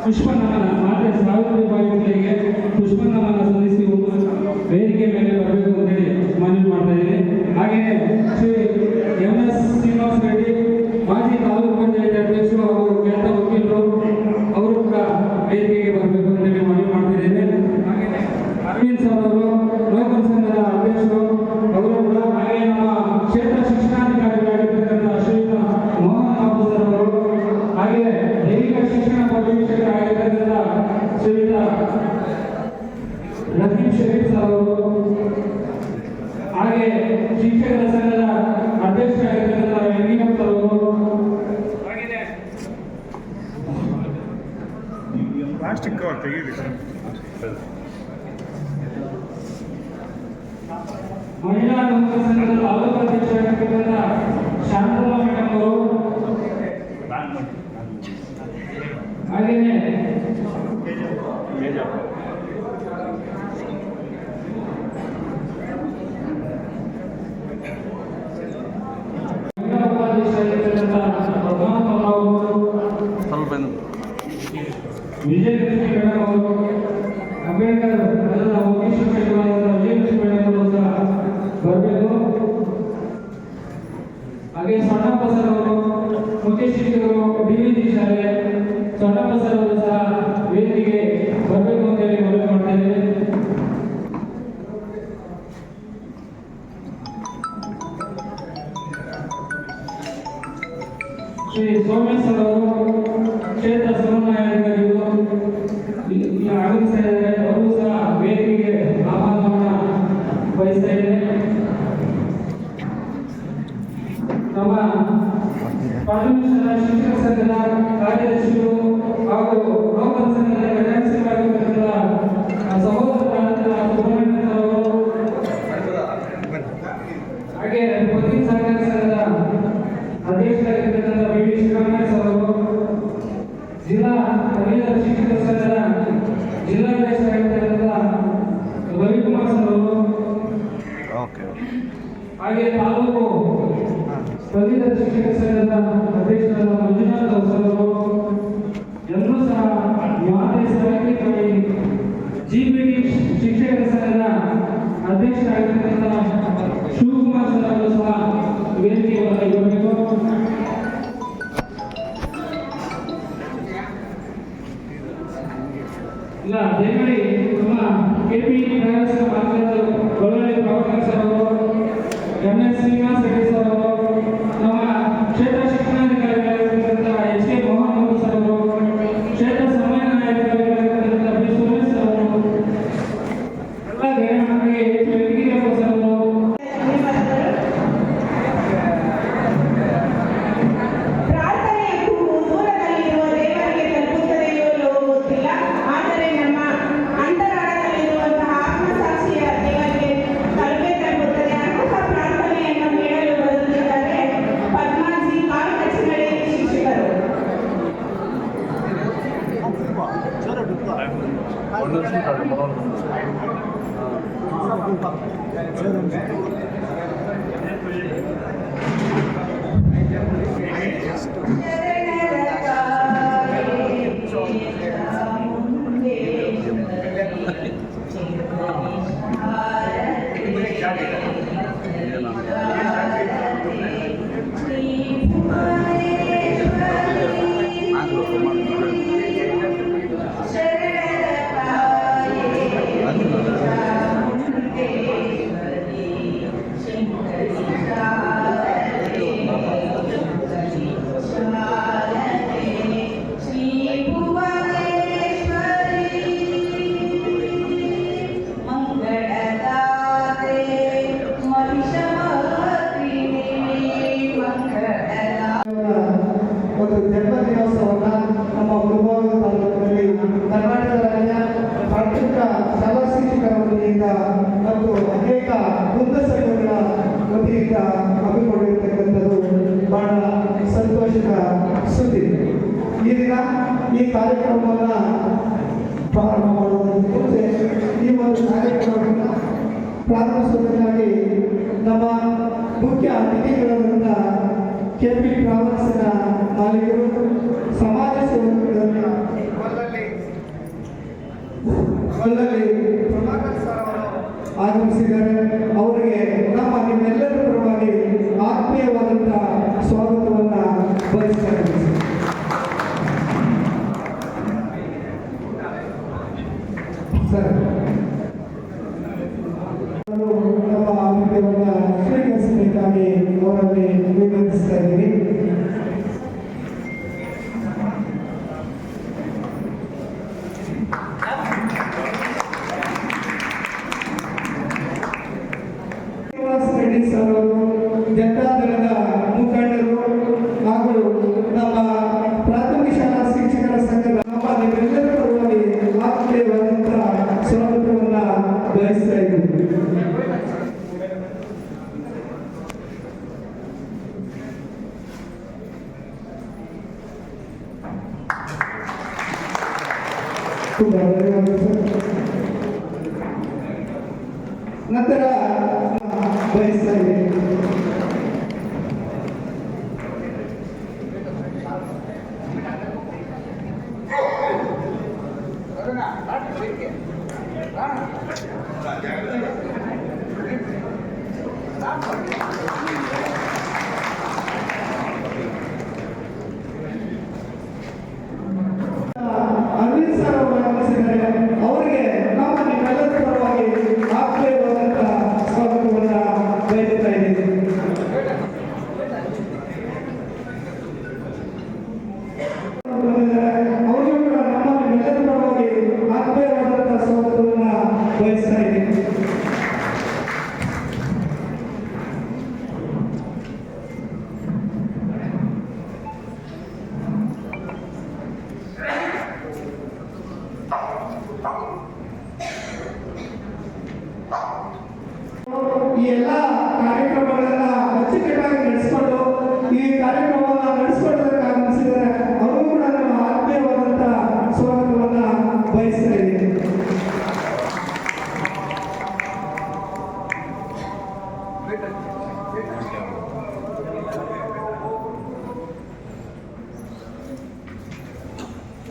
ಪುಷ್ಪನಮನ ಮಾತೆ ಸಾವಿತ್ರಿಬಾಯಿಗೆ ಪುಷ್ಪನಮನ ಸಲ್ಲಿಸಿ ವೇದಿಕೆ ಮೇಲೆ ಬರಬೇಕು ಅಂತೇಳಿ ಮನವಿ ಮಾಡ್ತಾ ಇದ್ದೀನಿ. ಹಾಗೆಯೇ ಶ್ರೀ MS ಶ್ರೀನಿವಾಸ ರೆಡ್ಡಿ ಮಾಜಿ ತಾಲೂಕು ಪಂಚಾಯತ್ ಅಧ್ಯಕ್ಷರು ಹಾಗೂ ಖ್ಯಾತ ವಕೀಲರು ಅವರು ಕೂಡ ವೇದಿಕೆಗೆ ಬರಬೇಕು ಅಂತೇಳಿ ಮನವಿ ಮಾಡ್ತಿದ್ದೇನೆ. ಹಾಗೆಯೇ ಅರವಿಂದ್ ಸರ್ ಅವರು ಲೋಕಲ್ ಸಂಘದ ಅಧ್ಯಕ್ಷರು ಅವರು ಕೂಡ, ಹಾಗೆ ನಮ್ಮ ಕ್ಷೇತ್ರ ಶಿಕ್ಷಣಾಧಿಕಾರಿಗಳಾಗಿರ್ತಕ್ಕಂಥ ಶ್ರೀಯುತ ಮೋಹನ್ ಬಾಬು ಸರ್ ಅವರು, ಹಾಗೆ ದೈಹಿಕ ಶಿಕ್ಷಣ ಪರಿವೀಕ್ಷಕರಾಗಿರ್ತಕ್ಕಂಥ ಶ್ರೀಯುತ ರಫೀಕ್ ಶರೀಫ್ ಸರ್ ಅವರು, ಹಾಗೆ ಶಿಕ್ಷಕರ ಸಂಘದ ಅಧ್ಯಕ್ಷರಾಗಿರ್ತಕ್ಕಂಥ ವೆಂಕಟಪ್ಪ ಸರ್ ಅವರು, ಪ್ಲಾಸ್ಟಿಕ್ ಕವರ್ ತೆಗೀರಿ. ಮಹಿಳಾ ನೌಕರ ಸಂಘದ ತಾಲೂಕು ಅಧ್ಯಕ್ಷರಾಗಿರ್ತಕ್ಕಂಥ ಶಾಂತಲಾ ಮೇಡಮ್ ಅವರು, ಹಾಗೆಯೇ ಮಹಿಳಾ ಉಪಾಧ್ಯಕ್ಷರಾಗಿರ್ತಕ್ಕಂಥ ಪದ್ಮಾವತ ಅವರು, ವಿಜಯಲಕ್ಷ್ಮಿ ಮೇಡಮ್ ಅವರು, ಅಂಬೇಡ್ಕರ್ ವಕೀಲ ಶಿಕ್ಷಕರಾದಂಥ ವಿಜಯಲಕ್ಷ್ಮಿ ಮೇಡಮ್ ಅವರು ಸಹ ಬರಬೇಕು. ಹಾಗೆ ಸಣ್ಣಪ್ಪ ಸರ್ ಅವರು, ಮುಖ್ಯ ಶಿಕ್ಷಕರು DVG ಶಾಲೆ ಸಣ್ಣಪ್ಪ ಸರ್ ಅವರು ಸಹ ವೇದಿಕೆಗೆ ಬರಬೇಕು ಅಂತೇಳಿ ಮನವಿ ಮಾಡ್ತಾ ಇದ್ದೇವೆ. ಶ್ರೀ ಸೋಮೇಶ್ ಸರ್ ಅವರು ಕ್ಷೇತ್ರ ಸಮನ್ವಯಾಧಿಕಾರಿಗಳು ಆಗಮಿಸ್ತಾ ಇದ್ದಾರೆ. ಅವರು ಸಹ ವೇದಿಕೆಗೆ ಆಹ್ವಾನವನ್ನು ಬಯಸ್ತಾ ಇದ್ದಾರೆ. ನಮ್ಮ ಪ್ರಾಥಮಿಕ ಶಾಲಾ ಶಿಕ್ಷಕ ಸಂಘದ ಕಾರ್ಯದರ್ಶಿಗಳು ಹಾಗೂ ಲೋಕಲ್ ಸಂಘದ ಕಾರ್ಯದರ್ಶಿಗಳಾಗಿರ್ತಕ್ಕಂಥ ಸಹೋದರರಾದಂಥ ಸುಬ್ರಹ್ಮಣ್ಯ ಸರ್ ಅವರು, ಹಾಗೆ ಪತ್ರಿಕಾ ಸಹಕಾರ ಸಂಘದ ಅಧ್ಯಕ್ಷರಾಗಿರ್ತಕ್ಕಂಥ BV ಶ್ರೀರಾಮಯ್ಯ ಸರ್ ಅವರು, ಜಿಲ್ಲಾ ಪದವೀಧರ ಶಿಕ್ಷಕ ಸಂಘದ ಜಿಲ್ಲಾಧ್ಯಕ್ಷರಾಗಿರ್ತಕ್ಕಂಥ ರವಿಕುಮಾರ್ ಸರ್ ಅವರು, ಹಾಗೆ ತಾಲೂಕು ಪದವೀಧರ ಶಿಕ್ಷಕ ಸಂಘದ ಅಧ್ಯಕ್ಷರಾದ ಮಂಜುನಾಥ್ ಸರ್ ಅವರು, ಎಲ್ಲರೂ ಸಹ ಮಾತೆ ಸಾವಿತ್ರಿಬಾಯಿ GPD ಶಿಕ್ಷಕರ ಸಂಘದ ಅಧ್ಯಕ್ಷರಾಗಿರ್ತಕ್ಕಂಥ ಶಿವಕುಮಾರ್ ಸರ್ ಅವರು ಸಹ ವೇದಿಕೆಗೆ ಬರಬೇಕು. ಇಲ್ಲ ದಯಮಾಡಿ ನಮ್ಮ KP ಪ್ರಯಾಸ ಮಾತನಾಡಲು ಒಳ್ಳೆಯ ಪ್ರವರ್ತಕ ಸರ್ ಅವರು, MS ಶ್ರೀನಿವಾಸ ರೆಡ್ಡಿ ಸರ್ ಅವರು, ನಮ್ಮ ಕ್ಷೇತ್ರ ಶಿಕ್ಷಣಾಧಿಕಾರಿಗಳಾಗಿರ್ತಕ್ಕಂಥ HK ಮೋಹನ್ ಬಾಬು ಸರ್ ಅವರು, ಕ್ಷೇತ್ರ ಸಮನ್ವಯಾಧಿಕಾರಿಗಳಾಗಿರ್ತಕ್ಕಂಥ B ಸುರೇಶ್ ಸರ್ ಅವರು, ಎಲ್ಲ ಗಣ್ಯಮಾನ್ಯರಿಗೆ ವೆಂಕಟಪ್ಪ ಸರ್ ಅವರು, ಒಂದು ಜನ್ಮದಿನೋತ್ಸವವನ್ನು ನಮ್ಮ ಮುಳಬಾಗಿಲು ತಾಲೂಕಿನಲ್ಲಿ ಕರ್ನಾಟಕ ರಾಜ್ಯ ಪ್ರಾಥಮಿಕ ಶಾಲಾ ಶಿಕ್ಷಕರ ವತಿಯಿಂದ ಮತ್ತು ಅನೇಕ ವೃಂದ ಸಂಘಗಳ ವತಿಯಿಂದ ಹಮ್ಮಿಕೊಂಡಿರ್ತಕ್ಕಂಥದ್ದು ಬಹಳ ಸಂತೋಷದ ಸುದ್ದಿ. ಈ ದಿನ ಈ ಕಾರ್ಯಕ್ರಮವನ್ನು ಪ್ರಾರಂಭ ಮಾಡುವುದಕ್ಕೆ ಮುಂಚೆ ಈ ಒಂದು ಕಾರ್ಯಕ್ರಮವನ್ನು ಪ್ರಾರಂಭಿಸುವುದಕ್ಕಾಗಿ ನಮ್ಮ ಮುಖ್ಯ ಅತಿಥಿಗಳಾದಂಥ KP ಟ್ರಾವೆಲ್ಸ್ನ ಮಾಲೀಕರು, ಸಮಾಜ ಸೇವಕರಲ್ಲಿ ಸರ್ ನಮ್ಮ ಆರೋಗ್ಯವನ್ನು ಸ್ವೀಕರಿಸಬೇಕಾಗಿ ಅವರಲ್ಲಿ ವಿನಂತಿಸ್ತಾ ಇದ್ದೀವಿ. ರೆಡ್ಡಿ ಸರ್ ಅವರು ಜನತಾದಳದ ಮುಖಂಡರು ಹಾಗೂ ನಮ್ಮ ಪ್ರಾಥಮಿಕ ಶಾಲಾ ಶಿಕ್ಷಕರ ಸಂಘದ ನಮ್ಮ ನಿಮ್ಮೆಲ್ಲರ ಪರವಾಗಿ ಆತ್ಮೀಯವಾದಂತಹ ಸ್ವಾಗತವನ್ನು ಬಯಸ್ತಾ ಇದ್ದೀವಿ. ತುಂಬಾ ಧನ್ಯವಾದ ಸರ್. ನಂತರ ಬಯಸ್ತಾ ಇದ್ದೀನಿ ಅರವಿಂದ್ ಸರ್ ಅವರು ಆಗಮಿಸಿದ್ದಾರೆ. ಅವರಿಗೆ ನಮ್ಮ ನಿಮ್ಮೆಲ್ಲರ ಪರವಾಗಿ ಆತ್ಮೀಯವಾದಂತಹ ಸ್ವಾಗತವನ್ನು ಬಯಸ್ತಾ ಇದ್ದೀನಿ. ಅವರಿಗೂ ಕೂಡ ನಮ್ಮ ನಿಮ್ಮೆಲ್ಲರ ಪರವಾಗಿ ಆತ್ಮೀಯವಾದಂತಹ ಸ್ವಾಗತವನ್ನು ಬಯಸ್ತಾ ಇದ್ದೀನಿ. ಈ ಎಲ್ಲ ಕಾರ್ಯಕ್ರಮಗಳನ್ನ ಅಚ್ಚುಕಟ್ಟಾಗಿ ನಡೆಸಿಕೊಂಡು ಈ ಕಾರ್ಯಕ್ರಮವನ್ನು ನಡೆಸಿಕೊಳ್ಳೋದಕ್ಕೆ ಆಗಮಿಸಿದರೆ ಅವರು ಕೂಡ ನಮ್ಮ ಆತ್ಮೀಯವಾದಂತಹ ಸ್ವಾಗತವನ್ನ ಬಯಸ್ತಾ ಇದ್ದೀನಿ.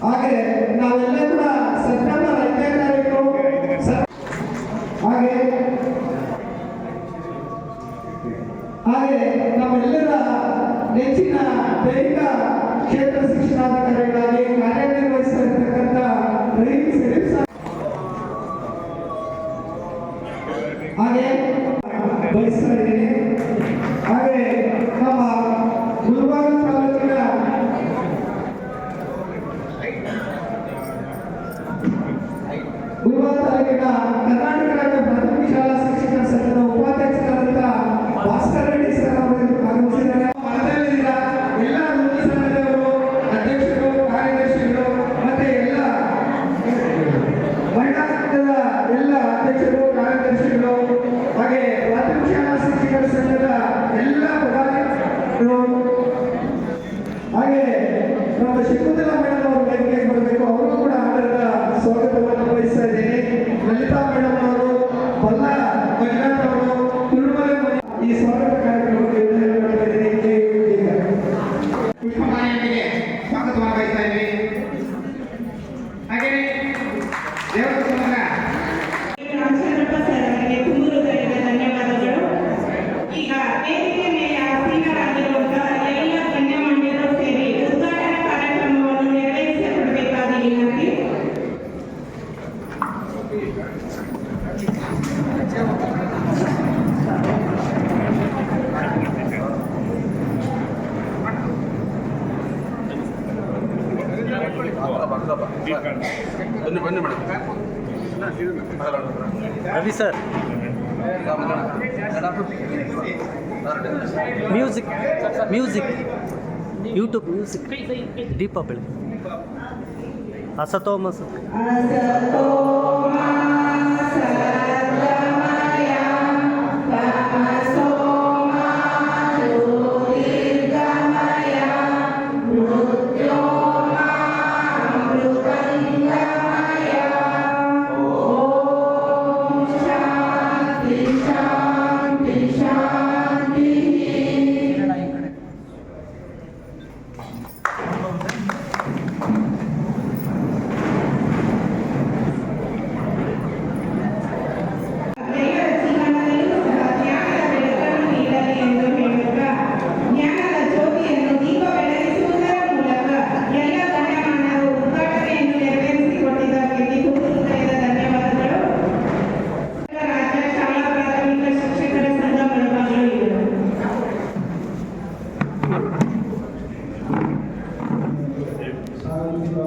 ಹಾಗೆ ನಾವೆಲ್ಲ ಕೂಡ ಸೆಪ್ಟೆಂಬರ್ 5ನೇ ತಾರೀಕು ಹಾಗೆ ನಮ್ಮೆಲ್ಲರ ನೆಚ್ಚಿನ ದೈಹಿಕ ಕ್ಷೇತ್ರ ಶಿಕ್ಷಣಾಧಿಕಾರಿಗಳಾಗಿ ಕಾರ್ಯನಿರ್ವಹಿಸಿರ್ತಕ್ಕಂಥ ರಹೀಂ ಶರೀಫ್ ಸರ್ ಹಾಗೆ ಬಯಸ್ತಾ ಇದ್ದೀನಿ. ಹಾಗೆ ನಮ್ಮ ಗುಲ್ಬರ್ಗ ತಾಲೂಕಿನ ಕರ್ನಾಟಕ ರಾಜ್ಯ ಪ್ರಾಥಮಿಕ ಶಾಲಾ ಶಿಕ್ಷಕರ ಸಂಘದ ಉಪಾಧ್ಯಕ್ಷರಾದಂಥ ಭಾಸ್ಕರ್ ರೆಡ್ಡಿ ಸರ್ ಅವರು ಆಗಮಿಸಿದ್ದಾರೆ. ಮನದಲ್ಲಿದ್ದೀರಾ ಎಲ್ಲ ಮುಂದೆ ಸಂಘದವರು, ಅಧ್ಯಕ್ಷರು, ಕಾರ್ಯದರ್ಶಿಗಳು ಮತ್ತೆ ಎಲ್ಲ ಮಹಿಳಾ ಸಂಘದ ಎಲ್ಲ ಅಧ್ಯಕ್ಷರು, ಕಾರ್ಯದರ್ಶಿಗಳು ಹಾಗೆ ಪ್ರಾಥಮಿಕ ಶಾಲಾ ಶಿಕ್ಷಕರ ಸಂಘದ ಎಲ್ಲ ಪದಾಧಿಕಾರಿಗಳು ಹಾಗೆ ನಮ್ಮ ಶಕುಂತಲಾ ಮೇಡಮ್ ಅವರು ವೇದಿಕೆಗೆ ಬರಬೇಕು. ಅವರು ಕೂಡ ಆಧಾರದ ಸ್ವಾಗತವನ್ನು ಬಯಸ್ತಾ ಇದ್ದೀನಿ. ಲಲಿತಾ ಮೇಡಮ್ ಅವರು, ಬಲ್ಲ ಮಂಜುನಾಥ್ ಅವರು, ಕುರುಮಲೆ ಈ ಸ್ವಾಗತ ಕಾರ್ಯಕ್ರಮಕ್ಕೆ ಮಾಡ್ತಾ ಇದ್ದೀನಿ. ಪುಷ್ಪಮಾಲೆಯೊಂದಿಗೆ ಸ್ವಾಗತವನ್ನು ಬಯಸ್ತಾ ಇದ್ದೀನಿ. ಹಾಗೆ ದೇವರ ರಾಮಚಂದ್ರಪ್ಪ ಸರ್ ಅವರಿಗೆ ತುಂಬ ಹೃದಯದ ಧನ್ಯವಾದಗಳು. ಈಗ ವೇದಿಕೆ ಮೇಲೆ ಆಸೀನರಾಗಿರುವಂತಹ ಎಲ್ಲ ಗಣ್ಯಮಾನ್ಯರು ಸೇರಿ ಉದ್ಘಾಟನಾ ಕಾರ್ಯಕ್ರಮವನ್ನು ನೆರವೇರಿಸಿಕೊಡಬೇಕಾಗಿ ವಿನಂತಿ. ಬನ್ನಿ madam. Ravi sir music music YouTube music ದೀಪ ಬೆಳಗ್ಗೆ ಅಸತೋಮಸ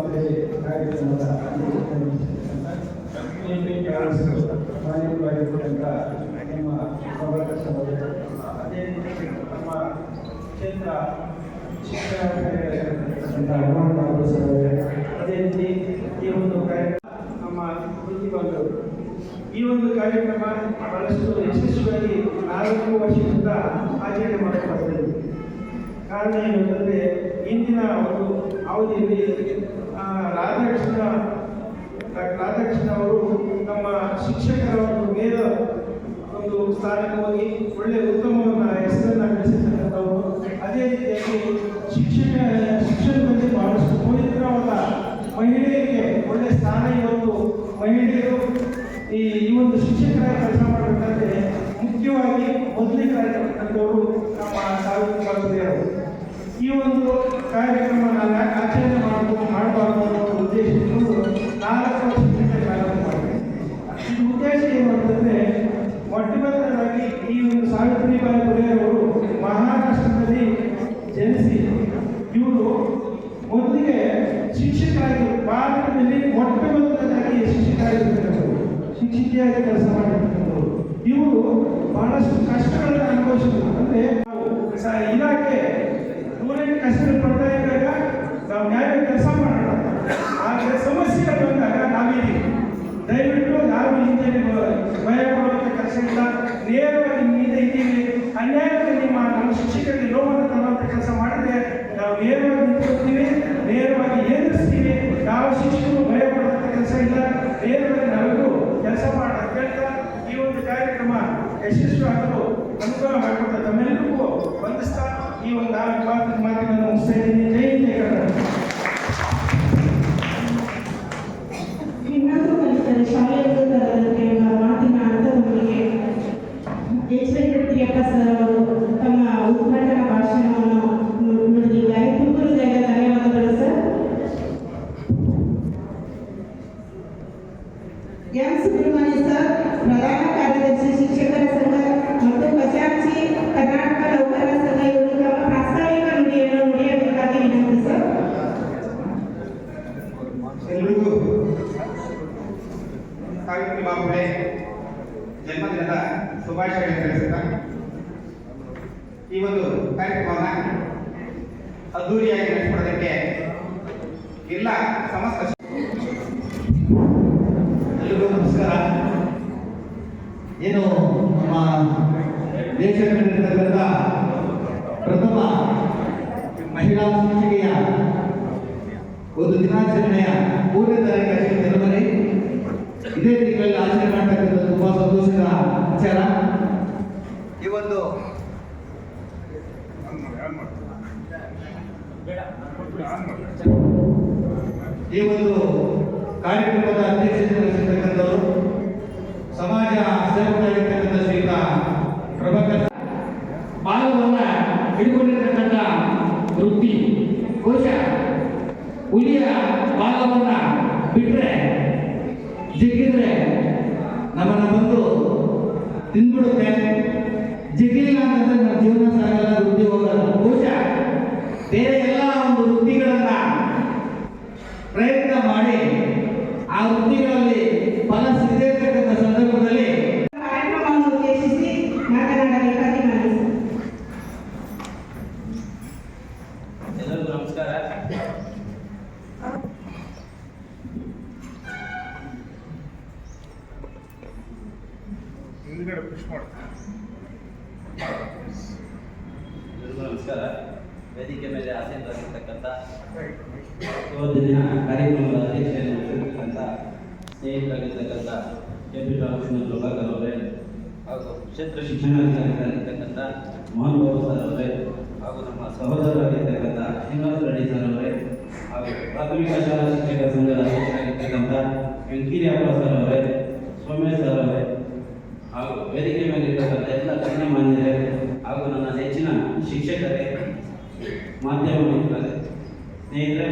ಜವಾಬ್ದಾರಿ ಕಾರ್ಯಕ್ರಮದ ಮಾನ್ಯವಾಗಿರ್ತಕ್ಕಂಥ ನಮ್ಮ ಪ್ರಭಾಕರ್ ಸರ್ ಅವರೇ, ಅದೇ ರೀತಿ ನಮ್ಮ ಕ್ಷೇತ್ರ ಶಿಕ್ಷಣ ಹನುಮಾನ್ ಬಾಬು ಸರ್ ಅವರೇ, ಅದೇ ರೀತಿ ಈ ಒಂದು ಕಾರ್ಯಕ್ರಮ ನಮ್ಮ ಬುದ್ಧಿವಂತರು. ಈ ಒಂದು ಕಾರ್ಯಕ್ರಮ ಬಹಳಷ್ಟು ಯಶಸ್ವಿಯಾಗಿ 4 ವರ್ಷದಿಂದ ಆಚರಣೆ ಮಾಡಲಾಗುತ್ತದೆ. ಕಾರಣ ಏನಂತಂದರೆ ಇಂದಿನ ಒಂದು ಅವಧಿಯಲ್ಲಿ ರಾಧಾಕೃಷ್ಣ ಅವರು ನಮ್ಮ ಶಿಕ್ಷಕರ ಒಂದು ಮೇಲ ಒಂದು ಸ್ಥಾನಕ್ಕೆ ಹೋಗಿ ಒಳ್ಳೆಯ ಉತ್ತಮವಾದ ಹೆಸರನ್ನು ಗಳಿಸಿರ್ತಕ್ಕಂಥವರು. ಅದೇ ರೀತಿಯಾಗಿ ಶಿಕ್ಷಣದಲ್ಲಿ ಬಹಳಷ್ಟು ಪವಿತ್ರವಾದ ಮಹಿಳೆಯರಿಗೆ ಒಳ್ಳೆಯ ಸ್ಥಾನ ಇವತ್ತು ಮಹಿಳೆಯರು ಈ ಒಂದು ಶಿಕ್ಷಕರಾಗಿ ಕೆಲಸ ಮಾಡಬೇಕಾದ್ರೆ ಮುಖ್ಯವಾಗಿ ಮೊದಲಿಗರಾಗಿರ್ತಕ್ಕಂಥವರು ನಮ್ಮ ಸಾವಿತ್ರಿ ಬಾಯಿ. ಈ ಒಂದು ಕಾರ್ಯಕ್ರಮ ನಾನು ಆಚರಣೆ ಮಾಡಬಾರದು ಅನ್ನೋ ಉದ್ದೇಶವನ್ನು 4 ವರ್ಷದಿಂದ ಪ್ರಾರಂಭ ಮಾಡಿದೆ. ಇದು ಉದ್ದೇಶ ಏನು ಅಂತಂದರೆ, ಮೊಟ್ಟಮೊದಲನೇದಾಗಿ ಈ ಒಂದು ಸಾವಿತ್ರಿಬಾಯಿ ಫುಲೆಯವರು ಮಹಾರಾಷ್ಟ್ರದಲ್ಲಿ ಜನಿಸಿ ಇವರು ಮೊದಲಿಗೆ ಶಿಕ್ಷಕರಾಗಿ ಭಾರತದಲ್ಲಿ ಮೊಟ್ಟಮೊದಲನೇದಾಗಿ ಶಿಕ್ಷಕಿಯಾಗಿ ಕೆಲಸ ಮಾಡಿರ್ತಕ್ಕಂಥವರು. ಇವರು ಬಹಳಷ್ಟು ಕಷ್ಟಗಳನ್ನು ಅನುಭವಿಸಿದ್ರು. ಅಂದರೆ ಇಲಾಖೆ ನೂರೇನು ಕಷ್ಟಗಳು ಪಡ್ತಾ ಇದ್ದಾಗ ನಾವು ನ್ಯಾಯ ಕೆಲಸ ಮಾಡೋಣ, ಆದರೆ ಸಮಸ್ಯೆಗಳು ಬಂದಾಗ ನಾವಿದ್ದೀವಿ. ದಯವಿಟ್ಟು ನಾವು ಹಿಂದೆ ಭಯ ಪಡುವಂಥ ಕೆಲಸ ಇಲ್ಲ, ನೇರವಾಗಿ ಹಿಂದೆ ಇದ್ದೀವಿ. ಅನ್ಯಾಯದಲ್ಲಿ ನಮ್ಮ ಶಿಕ್ಷಕರಿಗೆ ನೋವನ್ನು ತರುವಂಥ ಕೆಲಸ ಮಾಡಿದ್ರೆ ನಾವು ನೇರವಾಗಿ ನಿಂತ್ಕೊಳ್ತೀವಿ, ನೇರವಾಗಿ ಎದುರಿಸ್ತೀವಿ. ಯಾವ ಶಿಕ್ಷಕರು ಭಯ ಪಡುವಂಥ ಕೆಲಸ ಇಲ್ಲ, ನೇರವಾಗಿ ನಾವೆಲ್ಲರೂ ಕೆಲಸ ಮಾಡೋಣ ಕೇಳ್ತಾ ಈ ಒಂದು ಕಾರ್ಯಕ್ರಮ ಯಶಸ್ವಿಯಾಗಲು ಅನುಕೂಲ ಮಾಡಿಕೊಡ್ತಾ ತಮ್ಮೆಲ್ಲರಿಗೂ ವಂದಿಸ್ತಾ ಈ ಒಂದು 4 ಮಾತುಗಳನ್ನು ಮುಗಿಸ್ತಾ ಇದ್ದೀನಿ. ಜೈ ಹಿಂದ್, ಜೈ ಕರ್ನಾಟಕ. ಇನ್ನೊಂದು ಕಲಿತರೆ ಶಾಲೆಯಲ್ಲಿ ತರದಂತೆ ಎಂಬ ಮಾತಿನ ಅರ್ಥದೊಂದಿಗೆ ಎಚ್.ವಿ. ಸರ್ ಅವರು ತಮ್ಮ ಉದ್ಘಾಟನಾ ಭಾಷಣವನ್ನು ನುಡಿದಿದ್ದಾರೆ. ತುಂಬ ಹೃದಯದ ಧನ್ಯವಾದಗಳು ಸರ್. ಎಂ ಸುಬ್ರಹ್ಮಣ್ಯ ಸರ್, ಪ್ರಧಾನ ಕಾರ್ಯದರ್ಶಿ ಶಿಕ್ಷಕರ ಸಂಘ ಮತ್ತು ಖಜಾಂಚಿ ಕರ್ನಾಟಕ ನೌಕರರ ಸಂಘ, ಇವರು ತಮ್ಮ ಪ್ರಾಸ್ತಾವಿಕ ನುಡಿಯನ್ನು ನುಡಿಯಬೇಕಾಗಿ ವಿನಂತಿ ಸರ್. ಎಲ್ಲರಿಗೂ ಸಾವಿತ್ರಿ ಬಾಯಿ ಫುಲೆ ಜನ್ಮದಿನದ ಶುಭಾಶಯ ತಿಳಿಸುತ್ತಾ ಈ ಒಂದು ಕಾರ್ಯಕ್ರಮವನ್ನು ಅದ್ದೂರಿಯಾಗಿ ನಡೆಸಿಕೊಡೋದಕ್ಕೆ ಎಲ್ಲ ಸಮಸ್ತ ಎಲ್ಲರಿಗೂ ನಮಸ್ಕಾರ. ಏನು ನಮ್ಮ ದೇಶದಲ್ಲಿರ್ತಕ್ಕಂಥ ಪ್ರಥಮ ಮಹಿಳಾ ಶಿಕ್ಷಕಿಯ ಒಂದು ದಿನಾಚರಣೆಯ 3ನೇ ತಾರೀಕು ಜನವರಿ ಇದೇ ತಿಂಗಳಲ್ಲಿ ಆಚರಣೆ ಮಾಡ್ತಕ್ಕಂಥದ್ದು ತುಂಬ ಸಂತೋಷದ ವಿಚಾರ. ಈ ಒಂದು ಕಾರ್ಯಕ್ರಮದ ಅಧ್ಯಕ್ಷತೆ ವಹಿಸಿರ್ತಕ್ಕಂಥವರು ಸಮಾಜ ಸೇವಕರಾಗಿರ್ತಕ್ಕಂಥ ಶ್ರೀಯುತ ಪ್ರಭಾಕರ್ ಬಾಲವನ್ನ ಹಿಡ್ಕೊಂಡಿರ್ತಕ್ಕಂಥ ವೃತ್ತಿ ಕೋಶ ಹುಲಿಯ ಬಾಲವನ್ನ ಬಿಟ್ರೆ ಜಿಗ್ಗಿದ್ರೆ ನಮ್ಮನ್ನ ಬಂದು ತಿಂದ್ಬಿಡುತ್ತೆ. ಜಿಗ್ಗಿಲ್ಲ ಅಂತಂದ್ರೆ ನಮ್ಮ ಜೀವನ ಸಾಗಲ್ಲ, ವೃತ್ತಿ ಹೋಗಲ್ಲ. ಕೋಶ ಬೇರೆ ಎಲ್ಲ ಒಂದು ವೃತ್ತಿಗಳನ್ನ ಪ್ರಯತ್ನ ಮಾಡಿ ಆ ವೃತ್ತಿಗಳಲ್ಲಿ ಫಲ ಸಿಗದೇ ಇರತಕ್ಕಂಥ ಸಂದರ್ಭದಲ್ಲಿ ಕಾರ್ಯಕ್ರಮವನ್ನು ಉದ್ದೇಶಿಸಿ ಮಾತನಾಡಬೇಕಾಗಿ ಮನವಿ. ಎಲ್ಲರಿಗೂ ನಮಸ್ಕಾರ. ಹಿಂದ್ಗಡೆ ಪುಷ್ ಮಾಡ್ತಾರೆ. ಎಲ್ಲರಿಗೂ ನಮಸ್ಕಾರ. ವೇದಿಕೆ ಮೇಲೆ ಆಸೀನರಾಗಿರ್ತಕ್ಕಂಥ ಇವತ್ತಿನ ಕಾರ್ಯಕ್ರಮದ ಅಧ್ಯಕ್ಷತೆಯನ್ನು ವಹಿಸಿರ್ತಕ್ಕಂಥ ಸ್ನೇಹಿತರಾಗಿರ್ತಕ್ಕಂಥ ಕೆ.ಪಿ. ರಾಮಕೃಷ್ಣ ಪ್ರಭಾಕರ್ ಅವರೇ, ಹಾಗೂ ಕ್ಷೇತ್ರ ಶಿಕ್ಷಣಾಧಿಕಾರಿಗಳಾಗಿರ್ತಕ್ಕಂಥ ಮೋಹನ್ ಬಾಬು ಸರ್ ಅವರೇ, ಹಾಗೂ ನಮ್ಮ ಸಹೋದರರಾಗಿರ್ತಕ್ಕಂಥ ಶ್ರೀನಿವಾಸ ರೆಡ್ಡಿ ಸರ್ ಅವರೇ, ಹಾಗೂ ಪ್ರಾಥಮಿಕ ಶಾಲಾ ಶಿಕ್ಷಕರ ಸಂಘದ ಅಧ್ಯಕ್ಷರಾಗಿರ್ತಕ್ಕಂಥ ವೆಂಕೀರಿಯಪ್ಪ ಸರ್ ಅವರೇ, ಸೋಮೇಶ್ ಸರ್ ಅವರೇ, ಹಾಗೂ ವೇದಿಕೆ ಮೇಲೆ ಇರ್ತಕ್ಕಂಥ ಎಲ್ಲ ಗಣ್ಯಮಾನ್ಯರೇ, ಹಾಗೂ ನನ್ನ ನೆಚ್ಚಿನ ಶಿಕ್ಷಕರೇ, ಮಾಧ್ಯಮ ಮಿತ್ರರೇ, ಸ್ನೇಹಿತರೆ,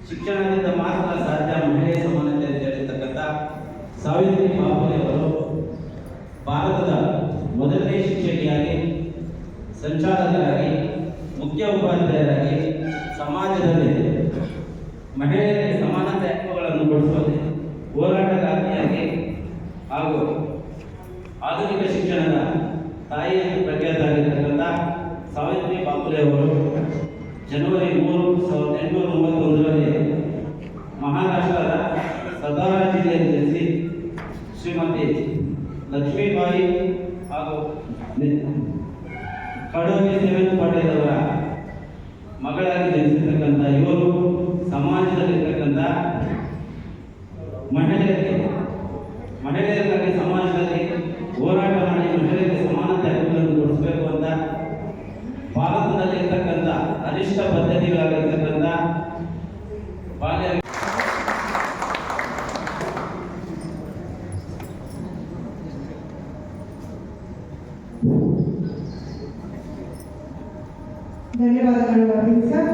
ಶಿಕ್ಷಣದಿಂದ ಮಾತ್ರ ಸಾಧ್ಯ ಮಹಿಳೆಯ ಸಮಾನತೆ ಅಂತ ಹೇಳಿರ್ತಕ್ಕಂಥ ಸಾವಿತ್ರಿ ಬಾಯಿ ಫುಲೆ ಅವರು ಭಾರತದ ಮೊದಲನೇ ಶಿಕ್ಷಕಿಯಾಗಿ, ಸಂಚಾಲಕರಾಗಿ, ಮುಖ್ಯ ಉಪಾಧ್ಯಾಯರಾಗಿ ಸಮಾಜದಲ್ಲಿ ಮಹಿಳೆಯರಿಗೆ ಸಮಾನತೆ ಹಕ್ಕುಗಳನ್ನು ಕೊಡಿಸುವಲ್ಲಿ ಹೋರಾಟಗಾರ್ತಿಯಾಗಿ ಹಾಗೂ ಆಧುನಿಕ ಶಿಕ್ಷಣದ ತಾಯಿ ಎಂದು ಪ್ರಖ್ಯಾತರಾಗಿರ್ತಕ್ಕಂಥ ಸಾವಿತ್ರಿ ಬಾಪುಲೆ ಅವರು ಜನವರಿ 3, 1891ರಲ್ಲಿ ಮಹಾರಾಷ್ಟ್ರದ ಸತಾರಾ ಜಿಲ್ಲೆಯಲ್ಲಿ ಜನಿಸಿ ಶ್ರೀಮತಿ ಲಕ್ಷ್ಮೀಬಾಯಿ ಹಾಗೂ ಕಡೋಲಿ ಸೇವನ್ ಪಾಟೀಲ್ ಅವರ ಮಗಳಾಗಿ ಜನಿಸಿರ್ತಕ್ಕಂಥ ಇವರು ಸಮಾಜದಲ್ಲಿರ್ತಕ್ಕಂಥ ಮಹಿಳೆಯರಿಗಾಗಿ ಸಮಾಜದಲ್ಲಿ ಹೋರಾಟ ಮಾಡಿ ಮಹಿಳೆಯರಿಗೆ ಸಮಾನತೆ ಹಕ್ಕುಗಳನ್ನು ಕೊಡಿಸಬೇಕು ಅಂತ ಭಾರತದಲ್ಲಿರ್ತಕ್ಕಂಥ ಅನಿಷ್ಟ ಪದ್ಧತಿಗಳಾಗಿರ್ತಕ್ಕಂಥ ಬಾಲ್ಯ ಧನ್ಯವಾದಗಳು Arvind sir.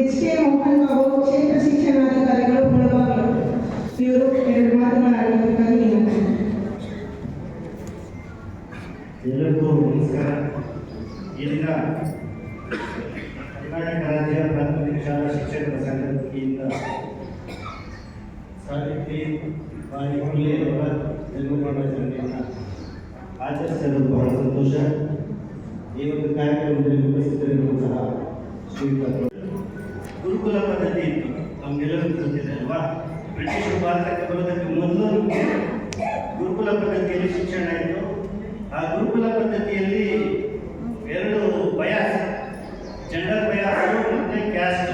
H K Mohan Babu, ಕ್ಷೇತ್ರ ಶಿಕ್ಷಣಾಧಿಕಾರಿಗಳು, ಮುಳಬಾಗಿಲು, ಇವರು 2 ಮಾತನಾಡಬೇಕಾಗಿ ವಿನಂತಿ. ಎಲ್ಲರಿಗೂ ನಮಸ್ಕಾರ. ಈ ದಿನ ಕರ್ನಾಟಕ ರಾಜ್ಯ ಪ್ರಾಥಮಿಕ ಶಾಲಾ ಶಿಕ್ಷಕರ ಸಂಘದ ವತಿಯಿಂದ ಸಾವಿತ್ರಿ ಬಾಯಿ ಫುಲೆ ಅವರ ಜನ್ಮದಿನಾಚರಣೆಯನ್ನು ಆಚರಿಸಲು ಬಹಳ ಸಂತೋಷ. ಈ ಒಂದು ಕಾರ್ಯಕ್ರಮದಲ್ಲಿ ಉಪಸ್ಥಿತರಿರುವಂತಹ ಶ್ರೀಯುತ ಗುರುಕುಲ ಪದ್ಧತಿ ಇತ್ತು, ನಮಗೆಲ್ಲರಿಗೂ ಗೊತ್ತಿದೆ ಅಲ್ವಾ? ಬ್ರಿಟಿಷರು ಭಾರತಕ್ಕೆ ಬರೋದಕ್ಕೆ ಮೊದಲು ಗುರುಕುಲ ಪದ್ಧತಿಯಲ್ಲಿ ಶಿಕ್ಷಣ ಇತ್ತು. ಆ ಗುರುಕುಲ ಪದ್ಧತಿಯಲ್ಲಿ 2 ಬಯಾಸ್, ಜೆಂಡರ್ ಬಯಾಸ್ ಮತ್ತು ಕ್ಯಾಸ್ಟ್,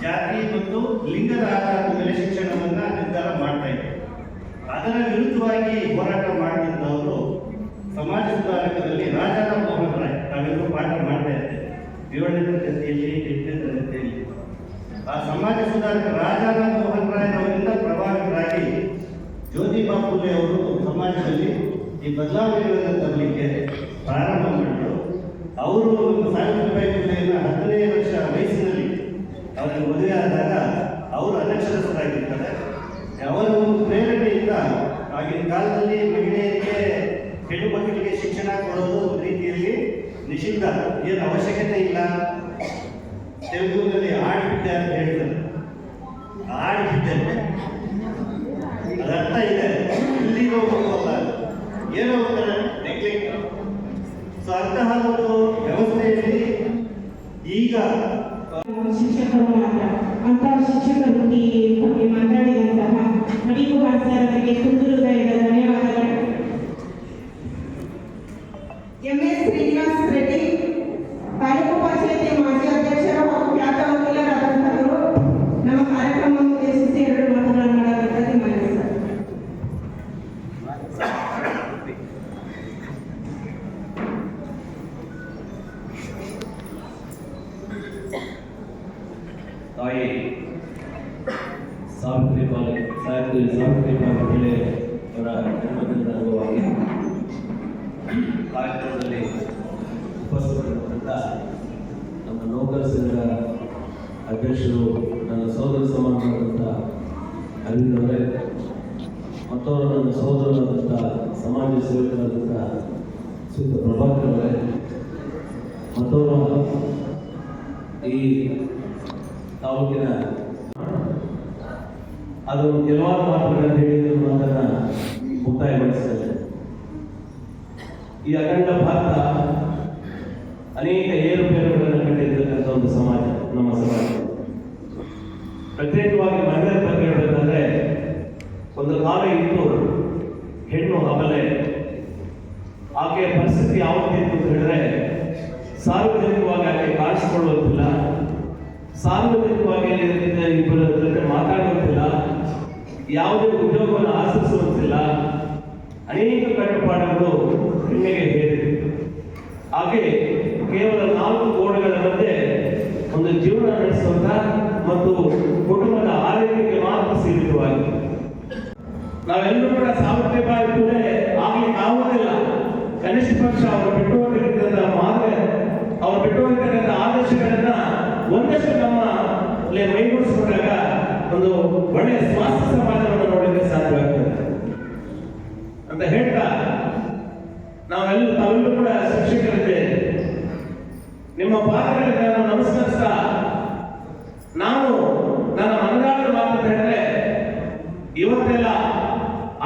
ಜಾತಿ ಮತ್ತು ಲಿಂಗದ ಆಧಾರದ ಮೇಲೆ ಶಿಕ್ಷಣವನ್ನು ನಿರ್ಧಾರ ಮಾಡ್ತಾ ಇದ್ರು. ಅದರ ವಿರುದ್ಧವಾಗಿ ಹೋರಾಟ ಮಾಡಿದ್ದವರು ಸಮಾಜ ಸುಧಾರಕರಲ್ಲಿ ರಾಜಾರಾಮ್ ಮೋಹನ್ ರಾಯ್. ನಾವೆಲ್ಲರೂ ಪಾಠ ಮಾಡ್ತಾ ಇದ್ದೇವೆ 7ನೇ ತರಗತಿಯಲ್ಲಿ, 8ನೇ ತರಗತಿಯಲ್ಲಿ. ಆ ಸಮಾಜ ಸುಧಾರಕ ರಾಜಾರಾಮ್ ಮೋಹನ್ ರಾಯ್ ಅವರಿಂದ ಪ್ರಭಾವಿತರಾಗಿ ಜ್ಯೋತಿಬಾ ಫುಲೆ ಅವರು ಸಮಾಜದಲ್ಲಿ ಈ ಬದಲಾವಣೆಗಳನ್ನು ತರಲಿಕ್ಕೆ ಪ್ರಾರಂಭ ಮಾಡಿದರು. ಅವರು ಸಾವಿತ್ರಿಬಾಯಿ ಫುಲೆಯನ್ನು 15 ವರ್ಷ ವಯಸ್ಸಿನಲ್ಲಿ ಅವರಿಗೆ ಮದುವೆ ಆದಾಗ ಅವರು ಅನಕ್ಷರಸ್ಥರಾಗಿರ್ತಾರೆ. ಅವರ ಒಂದು ಪ್ರೇರಣೆಯಿಂದ ಆಗಿನ ಕಾಲದಲ್ಲಿ ಮಹಿಳೆಯರಿಗೆ, ಹೆಣ್ಣು ಮಕ್ಕಳಿಗೆ ಶಿಕ್ಷಣ ಕೊಡೋದು ಒಂದು ರೀತಿಯಲ್ಲಿ ನಿಷಿದ್ಧ, ಏನು ಅವಶ್ಯಕತೆ ಇಲ್ಲ. ತೆಲುಗುನಲ್ಲಿ ಆಡಿಬಿಟ್ಟೆ ಅಂತ ಹೇಳ್ತಾರೆ. ಆಡಿಬಿಟ್ಟೆ ಅದರ್ಥ ಇದೆ, ಇಲ್ಲಿರೋ ಅಲ್ಲ, ಏನೋ ಒಂಥರ ನೆಗ್ಲೆಕ್ಟ್. ಸೊ ಅಂತಹ ಒಂದು ವ್ಯವಸ್ಥೆಯಲ್ಲಿ ಈಗ ಶಿಕ್ಷಕರು ಮಾತ್ರ ಅಂತಹ ಶಿಕ್ಷಕ ವೃತ್ತಿ ಬಗ್ಗೆ ಮಾತಾಡಿದಂತಹ ಮಣಿಕುಮಾರ್ ಸರ್ ಅವರಿಗೆ ತುಂಬು ಹೃದಯದ ಧನ್ಯವಾದಗಳು. MS ಶ್ರೀನಿವಾಸ ರೆಡ್ಡಿ, ತಾಲೂಕು ಪಂಚಾಯತಿ ಮಾಜಿ ಅಧ್ಯಕ್ಷರು ಹಾಗೂ ಖ್ಯಾತ ವಕೀಲರಾದಂಥವರು ನಮ್ಮ ಕಾರ್ಯಕ್ರಮವನ್ನು ಉದ್ದೇಶಿಸಿ 2 ಮಾತುಗಳನ್ನಾಡಬೇಕಾಗಿ ಮನವಿ ಸರ್. ತಾಯಿ ಸಾವಿತ್ರಿಬಾಯಿ ಫುಲೆ ಅವರ ಜನ್ಮದಿನದ ಅಂಗವಾಗಿ ಕಾರ್ಯಕ್ರಮದಲ್ಲಿ ಉಪಸ್ಥಿತರಿರುವಂಥ ನಮ್ಮ ನೌಕರ ಸಂಘದ ಅಧ್ಯಕ್ಷರು, ನನ್ನ ಸೋದರ ಸಮಾನವಾದಂಥ ಅರವಿಂದ್ ಅವರೇ, ಮತ್ತವರು ನನ್ನ ಸಹೋದರರಾದಂಥ ಸಮಾಜ ಸೇವಕರಾದಂಥ ಶ್ರೀಯುತ ಪ್ರಭಾಕರ್ ಅವರೇ, ಮತ್ತವರು ಈ ತಾಲೂಕಿನ ಅದು ಕೆಲವಾರು ಮಾತುಗಳನ್ನು ಹೇಳಿದ ಮಾತನ್ನು ಮುಕ್ತಾಯಗೊಳಿಸಿದ್ದಾರೆ. ಈ ಅಖಂಡ ಭಾರತ ಅನೇಕ ಏರುಪೇರುಗಳನ್ನು ಕಂಡಿರ್ತಕ್ಕಂಥ ಒಂದು ಸಮಾಜ ನಮ್ಮ ಸಮಾಜ. ಪ್ರತ್ಯೇಕವಾಗಿ ಮಹಿಳೆಯರ ಬಗ್ಗೆ ಹೇಳಬೇಕಾದ್ರೆ, ಒಂದು ಕಾಲ ಇತ್ತು ಹೆಣ್ಣು ಅಬಲೆ. ಆಕೆಯ ಪರಿಸ್ಥಿತಿ ಯಾವತ್ತಿತ್ತು ಅಂತ ಹೇಳಿದ್ರೆ, ಸಾರ್ವಜನಿಕವಾಗಿ ಆಕೆ ಕಾಣಿಸಿಕೊಳ್ಳುವಂತಿಲ್ಲ, ಸಾರ್ವಜನಿಕವಾಗಿ ಇಬ್ಬರ ಜೊತೆ ಮಾತಾಡುವಂತಿಲ್ಲ, ಯಾವುದೇ ಉದ್ಯೋಗವನ್ನು ಆಶಿಸುವಂತಿಲ್ಲ. ಅನೇಕ ಕಟ್ಟುಪಾಡುಗಳು ಹೆಣ್ಣಿಗೆ ಹೇರಿತ್ತು. ಹಾಗೆ ಕೇವಲ 4 ಗೋಡೆಗಳ ಮಧ್ಯೆ ಒಂದು ಜೀವನ ನಡೆಸುವಂತ ಮತ್ತು ಕುಟುಂಬದ ಆರೋಗ್ಯಕ್ಕೆ ಮಾತ್ರ ಸೀಮಿತವಾಗಿ ನಾವೆಲ್ಲರೂ ಕೂಡ ಸಾವಿತ್ರಿಬಾಯಿ ಫುಲೆ ಆಗ್ಲಿಕ್ಕೆ ಆಗುವುದಿಲ್ಲ. ಕನಿಷ್ಠ ಪಕ್ಷ ಅವರು ಬಿಟ್ಟು ಹೋಗಿರ್ತಕ್ಕಂಥ ಆದೇಶಗಳನ್ನ ಒಂದಷ್ಟು ನಮ್ಮ ಮೈಗೂಡಿಸಿಕೊಂಡಾಗ ಒಂದು ಒಳ್ಳೆಯ ಸ್ವಾಸ್ಥ್ಯ ಸಮಾಜವನ್ನು ನೋಡಲಿಕ್ಕೆ ಸಾಧ್ಯವಾಗ್ತದೆ ಅಂತ ಹೇಳ್ತಾ, ತಾವೆಲ್ಲರೂ ಕೂಡ ಶಿಕ್ಷಕರಿದ್ದೇವೆ. ನಿಮ್ಮ ಪಾದಗಳಿಗೆ ನಾನು ನಮಸ್ಕರಿಸ್ತಾ ನಾನು ನನ್ನ ಮನದಾಳದ ಮಾತು ಹೇಳಿದ್ರೆ ಇವತ್ತೆಲ್ಲ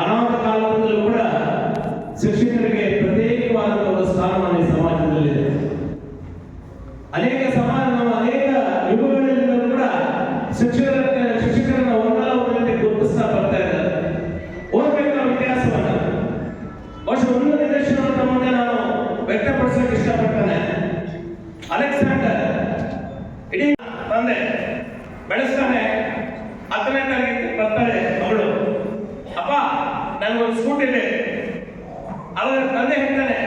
ಅನಾಥ ಕಾಲದಿಂದಲೂ ಕೂಡ ಶಿಕ್ಷಕರಿಗೆ ಪ್ರತ್ಯೇಕವಾದಂತಹ ಒಂದು ಸ್ಥಾನಮಾನ ಈ ಸಮಾಜದಲ್ಲಿದೆ. ಅನೇಕ ಯುಗಗಳಿಂದಲೂ ಕೂಡ ಶಿಕ್ಷಕರನ್ನ ಒಂದಲ್ಲ ಒಂದು ರೀತಿ ಗುರುತಿಸ್ತಾ ಬರ್ತಾ ಇದ್ದಾರೆ. ಓದ್ಬೇಕು ನಾವು ಇತಿಹಾಸವನ್ನ. ಬಹುಶಃ ಒಂದು ನಿದರ್ಶನವನ್ನು ಮುಂದೆ ನಾನು ವ್ಯಕ್ತಪಡಿಸಲಿಕ್ಕೆ ಇಷ್ಟಪಡ್ತೇನೆ. ಅಲೆಕ್ಸಾಂಡರ್ ಇಡೀ ತಂದೆ ಬೆಳೆಸ್ತಾನೆ. 10ನೇ ತರಗತಿ ಬರ್ತಾಳೆ ಮಗಳು, ಅಪ್ಪ ನನಗೊಂದು ಸ್ಕೂಟಿ ಇದೆ. ಅವರ ತಂದೆ ಹೇಳ್ತಾನೆ,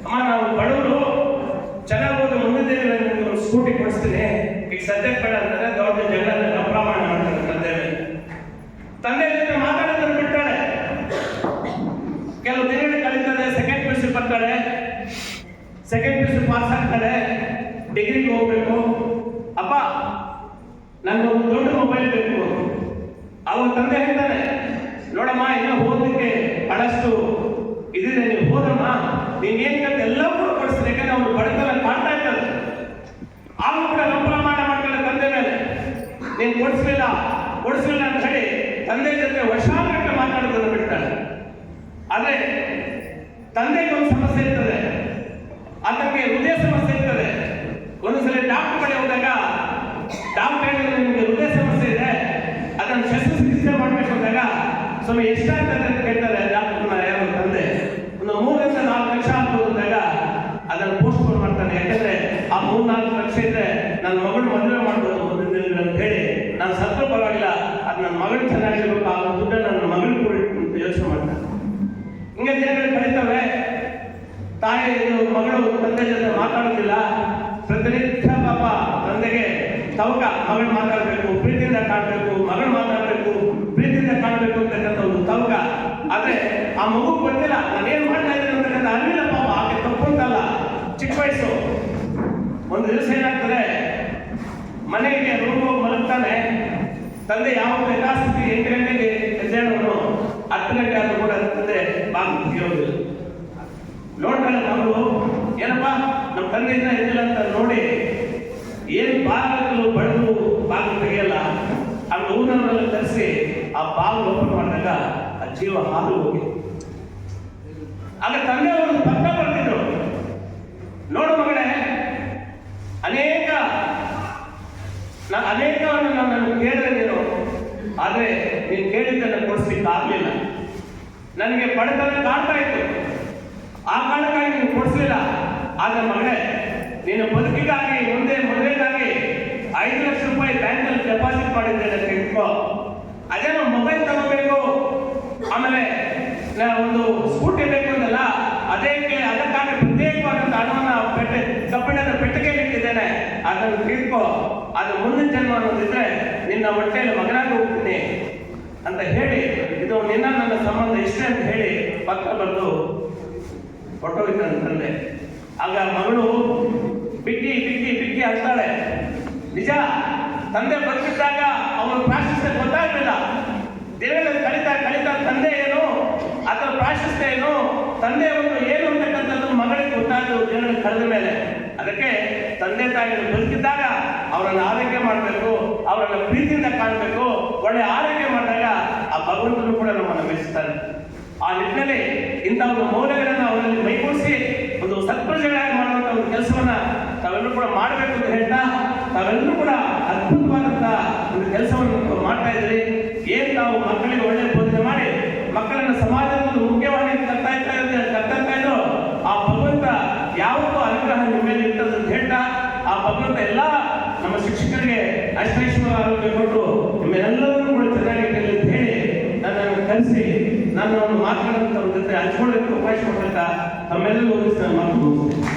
ಅಮ್ಮ ನಾವು ಬಡವರು, ಚೆನ್ನಾಗಿ ಹೋದ ಮುಂದೆ ನಿಮಗೆ ಒಂದು ಸ್ಕೂಟಿ ಕೊಡಿಸ್ತೀನಿ, ಈಗ ಸದ್ಯಕ್ಕೆ ಬೇಡ ಅಂತಾರೆ. ದೊಡ್ಡ ಜಗಳ ಪ್ರಮಾಣ ಮಾಡ್ತಾರೆ ತಂದೆ ಜೊತೆ ಮಾತಾಡೋದನ್ನು ಬಿಡ್ತಾಳೆ. ಕೆಲವು ದಿನಗಳು ಕಳೀತಾರೆ. ಸೆಕೆಂಡ್ PUC ಬರ್ತಾಳೆ. ಸೆಕೆಂಡ್ PUC ಪಾಸ್ ಆಗ್ತಾಳೆ. ಡಿಗ್ರಿಗೆ ಹೋಗ್ಬೇಕು. ಅಪ್ಪ ನನಗೊಂದು ದೊಡ್ಡ ಮೊಬೈಲ್ ಬೇಕು. ಅವ್ರ ತಂದೆ ಹೇಳ್ತಾನೆ, ನೋಡಮ್ಮ ಇನ್ನೂ ಓದಲಿಕ್ಕೆ ಬಹಳಷ್ಟು ಇದಿದೆ, ನೀವು ಹೋದಮ್ಮ, ನೀನ್ ಏನ್ ಕತೆ ಎಲ್ಲ ಕೂಡ ಕೊಡಿಸ್ತಾರೆ. ಯಾಕಂದ್ರೆ ಅವ್ರು ಬಡತನ ಕಾಣ್ತಾ ಇದ್ದಾರೆ. ಆಗ ಕೂಡ ಪ್ರಮಾಣ ಮಾಡ್ತಾರೆ ತಂದೆ ಮೇಲೆ. ನೀನ್ ಕೊಡಿಸ್ಲಿಲ್ಲ ಅಂತ ಹೇಳಿ ತಂದೆ ಜೊತೆ ವರ್ಷಾಂಗಟ್ಟಲೆ ಮಾತಾಡೋದನ್ನು ಬಿಡ್ತಾಳೆ. ಆದ್ರೆ ತಂದೆಗೆ ಒಂದು ಸಮಸ್ಯೆ ಇರ್ತದೆ, ಆತನಿಗೆ ಹೃದಯ ಸಮಸ್ಯೆ ಇರ್ತದೆ. ಒಂದೊಂದ್ಸಲ ಡಾಕ್ಟರ್ ಬಳಿ ಹೋದಾಗ ಡಾಕ್ಟರ್ ಹೇಳಿದ್ರೆ ನಿಮಗೆ ಹೃದಯ ಸಮಸ್ಯೆ ಇದೆ, ಅದನ್ನು ಶಸ್ತ್ರಚಿಕಿತ್ಸೆ ಮಾಡಬೇಕು ಅಂದಾಗ ಸ್ವಾಮಿ ಎಷ್ಟಾಗ್ತದೆ ಅಂತ ಕೇಳ್ತಾರೆ ಡಾಕ್ಟರ್ನ ಯಾರು ತಂದೆ. ಒಂದು 3 ರಿಂದ 4 ಲಕ್ಷ ಆಗ್ಬೋದು ಅಂದಾಗ ಅದನ್ನು ಪೋಸ್ಟ್ಪೋನ್ ಮಾಡ್ತಾನೆ. ಯಾಕಂದ್ರೆ ಆ 3-4 ಲಕ್ಷ ಇದ್ರೆ ನನ್ನ ಮಗಳು ಮದುವೆ ಮಾಡ್ಬೋದು ಮುಂದಿನ ದಿನಗಳು ಅಂತ ಹೇಳಿ, ನಾನು ಸತ್ತು ಪರವಾಗಿಲ್ಲ, ಅದು ನನ್ನ ಮಗಳು ಚೆನ್ನಾಗಿರ್ಬೇಕು, ಆ ದುಡ್ಡು ನನ್ನ ಮಗಳು ಕೂಡ ಅಂತ ಯೋಚನೆ ಮಾಡ್ತಾನೆ. ಹಿಂಗೆ ದಿನಗಳು ಕಳೀತವೆ. ತಾಯಿ ಮಗಳು ತಂದೆ ಜೊತೆ ಮಾತಾಡೋದಿಲ್ಲ. ಪ್ರತಿನಿತ್ಯ ಪಾಪ ತಂದೆಗೆ ತವಕ, ಮಗಳು ಮಾತಾಡಬೇಕು, ಪ್ರೀತಿಯಿಂದ ಕಾಣಬೇಕು, ಮಗಳು ಮಾತಾಡಬೇಕು, ಪ್ರೀತಿಯಿಂದ ಕಾಣಬೇಕು ಅಂತಕ್ಕಂಥ ಒಂದು ತವಕ. ಆದ್ರೆ ಆ ಮಗು ಗೊತ್ತಿಲ್ಲ ನಾನೇನ್ ಮಾಡ್ತಾ ಇದ್ದೀನಿ ಅಂತಕ್ಕಂಥ ಅರಿವಿಲ್ಲ ಪಾಪ. ಆಕೆ ತಪ್ಪು ಅಂತಲ್ಲ, ಚಿಕ್ಕ ವಯಸ್ಸು. ಒಂದು ದಿವಸ ಏನಾಗ್ತದೆ, ಮನೆಗೆ ರೂಮ್ ಮಲಗ್ತಾನೆ. ತಂದೆ ಯಾವಾಗ ಯಥಾಸ್ಥಿತಿ 8 ಗಂಟೆಗೆ ಎದ್ದೇಳೋನು, 10 ಗಂಟೆ ಆದ್ರೂ ಕೂಡ ತಂದೆ ಬಾಗಿಲು ತೆಗೆಯೋದಿಲ್ಲ. ನೋಡ್ತಾಳೆ ಮಗಳು, ಏನಪ್ಪ ನಮ್ಮ ತಂದೆಯಿಂದ ಇದ್ದಿಲ್ಲ ಅಂತ ನೋಡಿ ಏನು ಬಾಗಿಲು ಬಡದು ಬಾಗಿಲು ತೆಗೆಯಲ್ಲ. ಆಮೇಲೆ ಊರನ್ನೆಲ್ಲ ತರಿಸಿ ಆ ಬಾಗಿಲು ಓಪನ್ ಮಾಡಿದಾಗ ಆ ಜೀವ ಹಾಲು ಹೋಗಿ. ಆಗ ತಂದೆ ಅವರು ಪಕ್ಕ ಬರ್ತಿದ್ರು, ನೋಡು ಮಗಳೇ, ಅನೇಕವನ್ನು ನಾನು ಕೇಳಿದ್ರೆ ನೀನು, ಆದ್ರೆ ನೀನು ಕೇಳಿದ್ದನ್ನು ಕೊಡಿಸ್ಲಿಕ್ಕೆ ಆಗ್ಲಿಲ್ಲ. ನನಗೆ ಬಡತನ ಕಾಡ್ತಾ ಇತ್ತು, ಆ ಕಾರಣಕ್ಕಾಗಿ ನೀನು ಕೊಡಿಸ್ಲಿಲ್ಲ. ಆದ್ರೆ ಮಗಳೇ, ನೀನು ಬದುಕಿಗಾಗಿ ಮುಂದೆ ಮದುವೆಗಾಗಿ 5 ಲಕ್ಷ ರೂಪಾಯಿ ಬ್ಯಾಂಕಲ್ಲಿ ಡೆಪಾಸಿಟ್ ಮಾಡಿದ್ದೇನೆ ತೆಗೆದುಕೋ. ಅದೇನೋ ಮೊಬೈಲ್ ತಗೋಬೇಕು, ಆಮೇಲೆ ಒಂದು ಸ್ಕೂಟಿ ಬೇಕು ಅಂದಲ್ಲ, ಅದಕ್ಕಾಗಿ ಪ್ರತ್ಯೇಕವಾದಂಥ ಹಣವನ್ನು ಕಬ್ಬಿಣದ ಪೆಟ್ಟಿಗೆಯಲ್ಲಿ ಇಟ್ಟಿದ್ದೇನೆ, ಅದನ್ನು ತೆಗೆದುಕೋ. ಅದು ಮುಂದಿನ ಜನ್ಮ ಅನ್ನೋದಿದ್ರೆ ನಿನ್ನ ಹೊಟ್ಟೆಯಲ್ಲಿ ಮಗನಾಗಿ ಹೋಗ್ತೀನಿ ಅಂತ ಹೇಳಿ, ಇದು ನಿನ್ನ ನನ್ನ ಸಂಬಂಧ ಇಷ್ಟೇ ಅಂತ ಹೇಳಿ ಪತ್ರ ಬರೆದು ಹೊಟ್ಟೋಗಿದ್ದಾನೆ ತಂದೆ. ಆಗ ಮಗಳು ಬಿಗ್ಗಿ ಅಂತಾಳೆ. ನಿಜ, ತಂದೆ ಬದುಕಿದ್ದಾಗ ಅವನು ಪ್ರಾಶಸ್ತ್ಯ ಗೊತ್ತಾಗಲಿಲ್ಲ. ದಿನಗಳಲ್ಲಿ ಕಲಿತಾ ತಂದೆ ಏನು, ಅಥವಾ ಪ್ರಾಶಸ್ತ್ಯ ಏನು, ತಂದೆ ಒಂದು ಏನು ಅಂತಕ್ಕಂಥದ್ದು ಮಗಳಿಗೆ ಗೊತ್ತಾಗಲು ದಿನಗಳಲ್ಲಿ ಕಳೆದ ಮೇಲೆ. ಅದಕ್ಕೆ ತಂದೆ ತಾಯಿಗಳು ಬದುಕಿದ್ದಾಗ ಅವರನ್ನು ಆರೈಕೆ ಮಾಡಬೇಕು, ಅವರನ್ನು ಪ್ರೀತಿಯಿಂದ ಕಾಣಬೇಕು. ಒಳ್ಳೆ ಆರೈಕೆ ಮಾಡಿದಾಗ ಆ ಭಗವಂತನು ಕೂಡ ನಮ್ಮನ್ನು ಮೆಚ್ಚಿಸ್ತಾನೆ. ಆ ನಿಟ್ಟಿನಲ್ಲಿ ಇಂಥ ಒಂದು ಮೌಲ್ಯಗಳನ್ನು ಅವರಲ್ಲಿ ಮೈಗೂಡಿಸಿ ಒಂದು ಸತ್ಪ್ರಜೆಗಳಾಗಿ ಮಾಡುವಂಥ ಒಂದು ಕೆಲಸವನ್ನ ತಾವೆಲ್ಲರೂ ಕೂಡ ಮಾಡಬೇಕು ಅಂತ ಹೇಳ್ತಾ, ತಾವೆಲ್ಲರೂ ಕೂಡ ಅದ್ಭುತವಾದಂಥ ಒಂದು ಕೆಲಸವನ್ನು ಮಾಡ್ತಾ ಇದ್ದೀರಿ. ಏನ್ ನಾವು ಮಕ್ಕಳಿಗೆ ಒಳ್ಳೆ ಬೋಧನೆ ಮಾಡಿ ಮಕ್ಕಳನ್ನು ಸಮಾಜದ ಒಂದು ಮುಖ್ಯವಾಗಿ ತರ್ತಾ ಇದ್ರು, ಆ ಭಗವಂತ ಯಾವತ್ತೂ ಅನುಗ್ರಹ ನಿಮ್ಮ ಮೇಲೆ ಇರ್ತದೆ ಅಂತ ಹೇಳ್ತಾ, ಆ ಭಗವಂತ ಎಲ್ಲ ನಮ್ಮ ಶಿಕ್ಷಕರಿಗೆ ಅಷ್ಟೈಶ್ವರ ಆರೋಗ್ಯ ಕೊಟ್ಟು ನಿಮ್ಮೆಲ್ಲರನ್ನೂ ಕೂಡ ಚೆನ್ನಾಗಿರಲಿ ಅಂತ ಹೇಳಿ ನನ್ನನ್ನು ಕರೆಸಿ ನನ್ನ ಒಂದು ಮಾತುಗಳಂತ ಒಂದು ಜೊತೆ ಹಂಚ್ಕೊಳ್ಳೋದಕ್ಕೆ ಅವಕಾಶ ಕೊಡ್ತಾ ತಮ್ಮೆಲ್ಲರೂ ನಾನು ಮಾತು ಮುಗಿಸ್ತೇನೆ.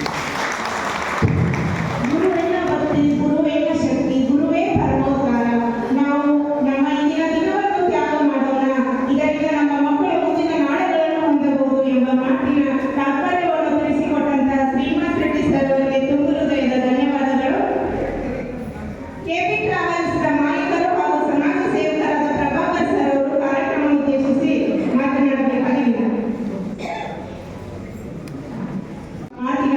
ಗುರುವೆಲ್ಲ ಭಕ್ತಿ, ಗುರುವೇನ ಶಕ್ತಿ, ಗುರುವೇ ಪರಮೋದ್ಧಾರ. ನಾವು ನಮ್ಮ ಇಂದಿನ ದಿನವನ್ನು ತ್ಯಾಗ ಮಾಡೋಣ, ಇದರಿಂದ ನಮ್ಮ ಮಕ್ಕಳ ಮುಂದಿನ ನಾಳೆಗಳನ್ನು ಹೊಂದಬಹುದು ಎಂಬ ಮಾತಿನ ತಾತ್ಪರ್ಯವನ್ನು ತಿಳಿಸಿಕೊಟ್ಟಂತಹ ಶ್ರೀನಿವಾಸ್ ರೆಡ್ಡಿ ಸರ್ ಅವರಿಗೆ ತುಂಬ ಹೃದಯದ ಧನ್ಯವಾದಗಳು. ಕೆಪಿ ಟ್ರಾವೆಲ್ಸ್ ಮಾಲೀಕರು ಹಾಗೂ ಸಮಾಜ ಸೇವಕರಾದ ಪ್ರಭಾಕರ್ ಸರ್ ಅವರು ಕಾರ್ಯಕ್ರಮ ಉದ್ದೇಶಿಸಿ ಮಾತನಾಡಬೇಕಾಗಿದೆ. ಮಾತಿನ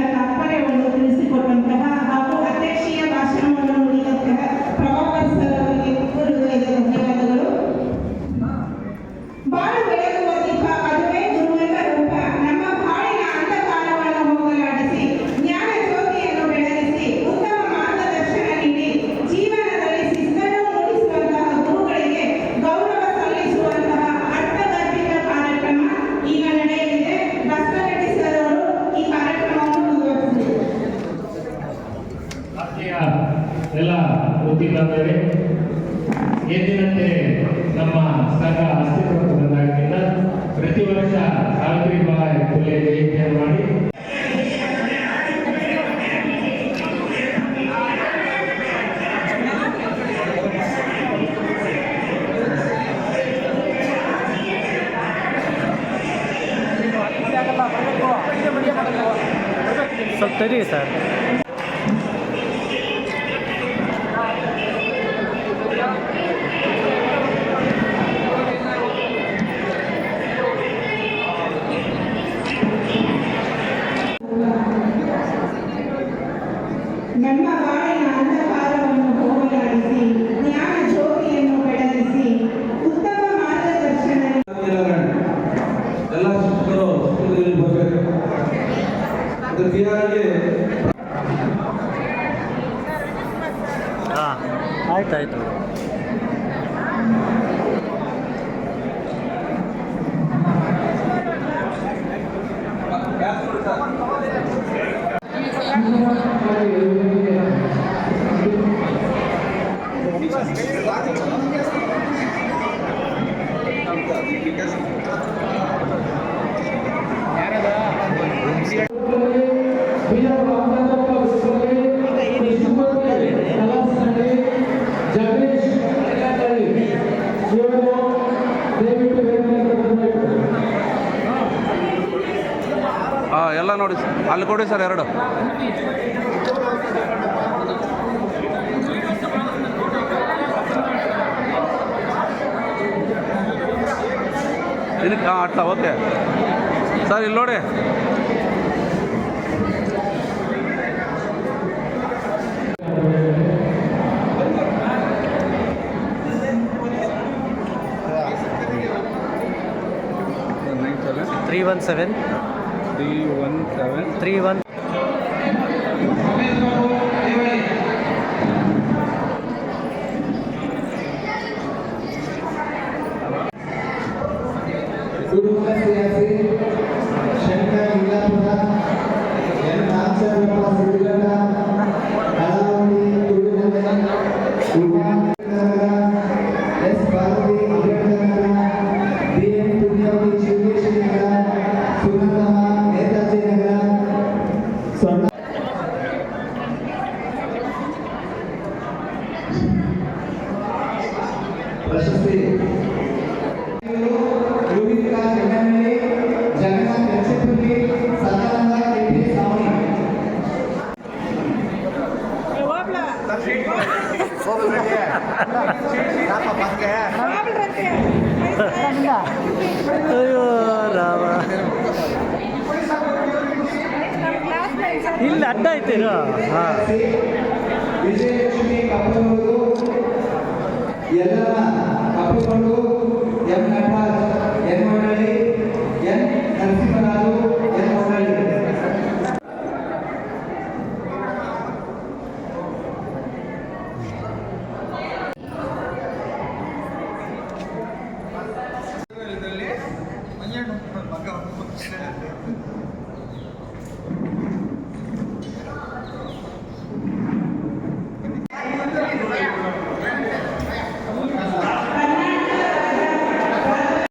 ಆತ್ಮೀಯ ಎಲ್ಲ ವೃತ್ತಿ ಬಾಂಧವರೇ, ಎಂದಿನಂತೆ ನಮ್ಮ ಸಂಘ ಅಸ್ತಿತ್ವಕ್ಕೆ ಬಂದಾಗಿನಿಂದ ಪ್ರತಿ ವರ್ಷ ಸಾವಿತ್ರಿಬಾಯಿ ಫುಲೆ ಜಯಂತಿಯನ್ನು ಮಾಡಿ ಸ್ವಲ್ಪ ತಡಿ ಸರ್. ನಮ್ಮ ಬಾಳಿನ ಅಂಧಕಾರವನ್ನು ಹೋಗಲಾಡಿಸಿ ಜ್ಞಾನ ಜ್ಯೋತಿಯನ್ನು ಬೆಳಗಿಸಿ ಉತ್ತಮ ಮಾರ್ಗದರ್ಶನ ಎಲ್ಲ ಶಿಕ್ಷಕರು ಸ್ಕೂಲ್ನಲ್ಲಿ ಬರಬೇಕು. ಅದು ಕ್ಲಿಯರಾಗಿ ಹಾಂ, ಆಯ್ತು. ಎಲ್ಲ ನೋಡಿ ಅಲ್ಲಿ ಕೊಡಿ ಸರ್ 2. ಇದಕ್ಕೆ ಅಟ್ಲ ಓಕೆ ಸರ್, ಇಲ್ಲಿ ನೋಡಿ. Three one Shankara Illapura, N Nagachandrappa Siriganda, Kalavathi Tulunagara, Umanagara, S Bharathi Ambedkar Nagar, BM. Punyavathi Shivakeshi Nagar, Sunandamma Netaji Nagar, ಸ್ವರ್ಣ ಪ್ರಶಸ್ತಿ ಜಗನ್ನಾಥ್ ನಕ್ಷತ್ರಕ್ಕೆ ಸದಾನಂದ ಕೆ.ಪಿ. ಸ್ವಾಮಿ. ಅಯ್ಯೋ ರಾಮ, ಇಲ್ಲಿ ಅಡ್ಡ ಐತಿರೋ. ಹಾಂ, Vijayalakshmi Kappanuru, Yallamma Kappakondu, M Nataraj N Honnalli, N Narasimharaju N Honnalli.